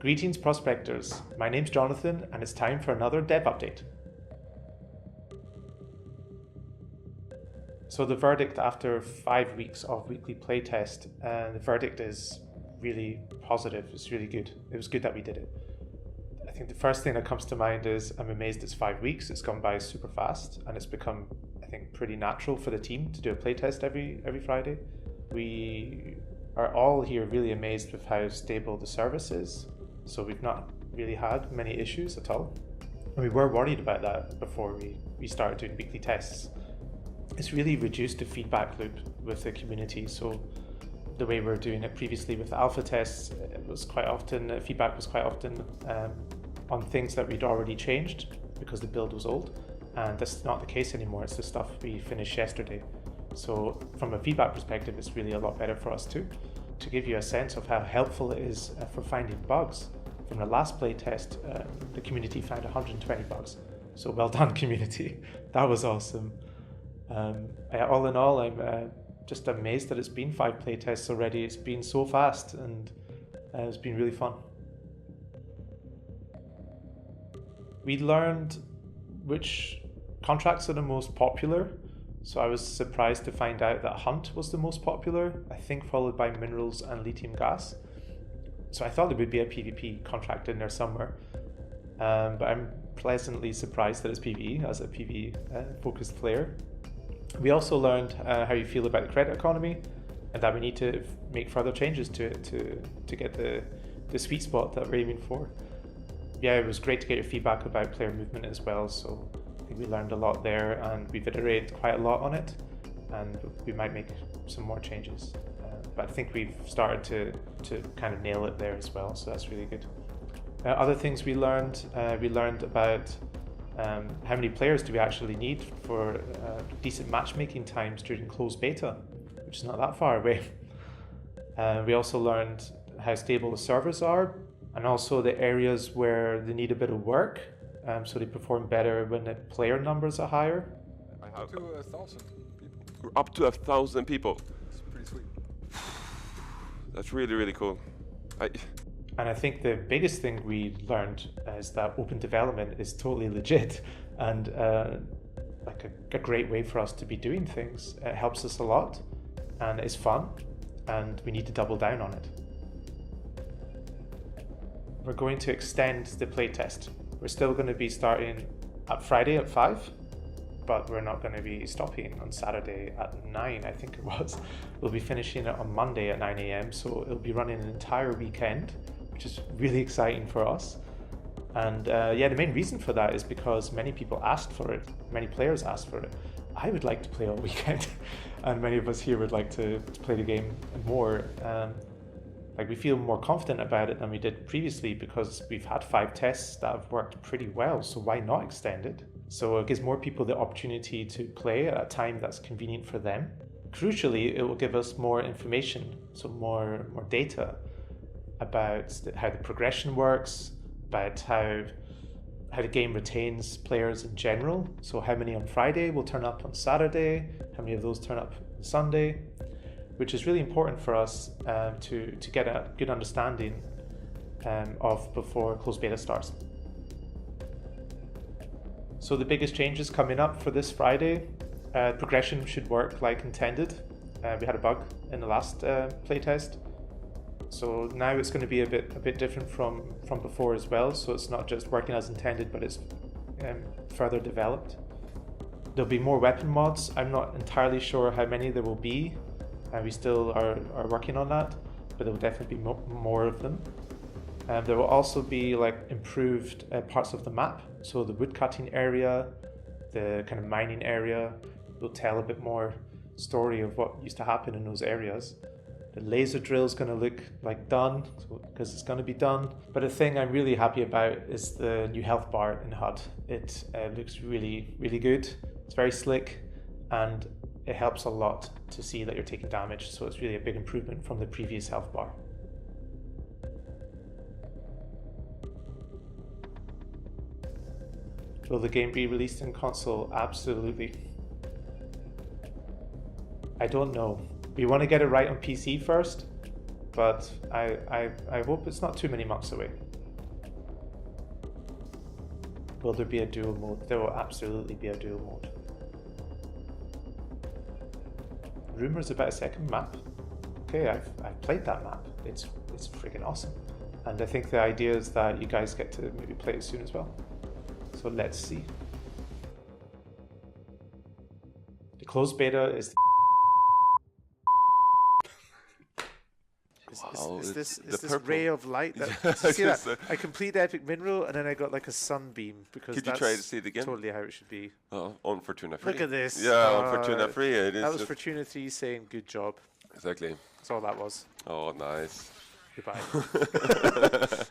Greetings prospectors, my name's Jonathan and it's time for another dev update. So the verdict after 5 weeks of weekly playtest, the verdict is really positive, it's really good. It was good that we did it. I think the first thing that comes to mind is I'm amazed it's 5 weeks, it's gone by super fast and it's become, I think, pretty natural for the team to do a playtest every Friday. We are all here really amazed with how stable the service is. So we've not really had many issues at all. And we were worried about that before we started doing weekly tests. It's really reduced the feedback loop with the community. So the way we were doing it previously with the alpha tests, it was quite often, feedback was quite often on things that we'd already changed because the build was old. And that's not the case anymore. It's the stuff we finished yesterday. So from a feedback perspective, it's really a lot better for us too. To give you a sense of how helpful it is for finding bugs, from the last playtest, the community found 120 bugs. So well done, community. That was awesome. All in all, I'm just amazed that it's been 5 playtests already. It's been so fast and it's been really fun. We learned which contracts are the most popular. So I was surprised to find out that Hunt was the most popular, I think followed by Minerals and Lithium Gas. So I thought there would be a PvP contract in there somewhere, but I'm pleasantly surprised that it's PvE as a PvE focused player. We also learned how you feel about the credit economy and that we need to make further changes to it to get the sweet spot that we're aiming for. Yeah, it was great to get your feedback about player movement as well. So I think we learned a lot there and we've iterated quite a lot on it and we might make some more changes. But I think we've started to kind of nail it there as well, so that's really good. Other things we learned about how many players do we actually need for decent matchmaking times during closed beta, which is not that far away. We also learned how stable the servers are and also the areas where they need a bit of work, so they perform better when the player numbers are higher. Up to 1,000 people. Up to 1,000 people. It's pretty sweet. That's really, really cool. And I think the biggest thing we learned is that open development is totally legit and like a great way for us to be doing things. It helps us a lot and it's fun and we need to double down on it. We're going to extend the playtest. We're still going to be starting at Friday at 5, but we're not going to be stopping on Saturday at 9, I think it was. We'll be finishing it on Monday at 9 AM, so it'll be running an entire weekend, which is really exciting for us. And yeah, the main reason for that is because many people asked for it, many players asked for it. I would like to play all weekend, and many of us here would like to play the game more. Like we feel more confident about it than we did previously because we've had 5 tests that have worked pretty well, so why not extend it? So it gives more people the opportunity to play at a time that's convenient for them. Crucially, it will give us more information, so more data about how the progression works, about how the game retains players in general. So how many on Friday will turn up on Saturday, how many of those turn up on Sunday, which is really important for us to get a good understanding of before closed beta starts. So the biggest changes coming up for this Friday, progression should work like intended. We had a bug in the last playtest. So now it's going to be a bit different from before as well. So it's not just working as intended, but it's further developed. There'll be more weapon mods. I'm not entirely sure how many there will be. We still are working on that, but there will definitely be more of them. There will also be like improved parts of the map. So the woodcutting area, the kind of mining area will tell a bit more story of what used to happen in those areas. The laser drill is going to look like done because it's going to be done. But the thing I'm really happy about is the new health bar in HUD. It looks really, really good. It's very slick and it helps a lot to see that you're taking damage. So it's really a big improvement from the previous health bar. Will the game be released in console? Absolutely. I don't know. We want to get it right on PC first, but I hope it's not too many months away. Will there be a dual mode? There will absolutely be a dual mode. Rumors about a second map. Okay, I've played that map. It's freaking awesome. And I think the idea is that you guys get to maybe play it soon as well. So let's see. The closed beta is Wow, is this purple. ray of light? That, Yeah, did you see that? so- I complete the epic mineral and then I got like a sunbeam because Could you that's try to see it again? totally how it should be. Oh, on Fortuna Free. Look at this. Yeah, on Fortuna Free. It is That was just- Fortuna 3 saying good job. Exactly. That's all that was. Oh, nice. Goodbye.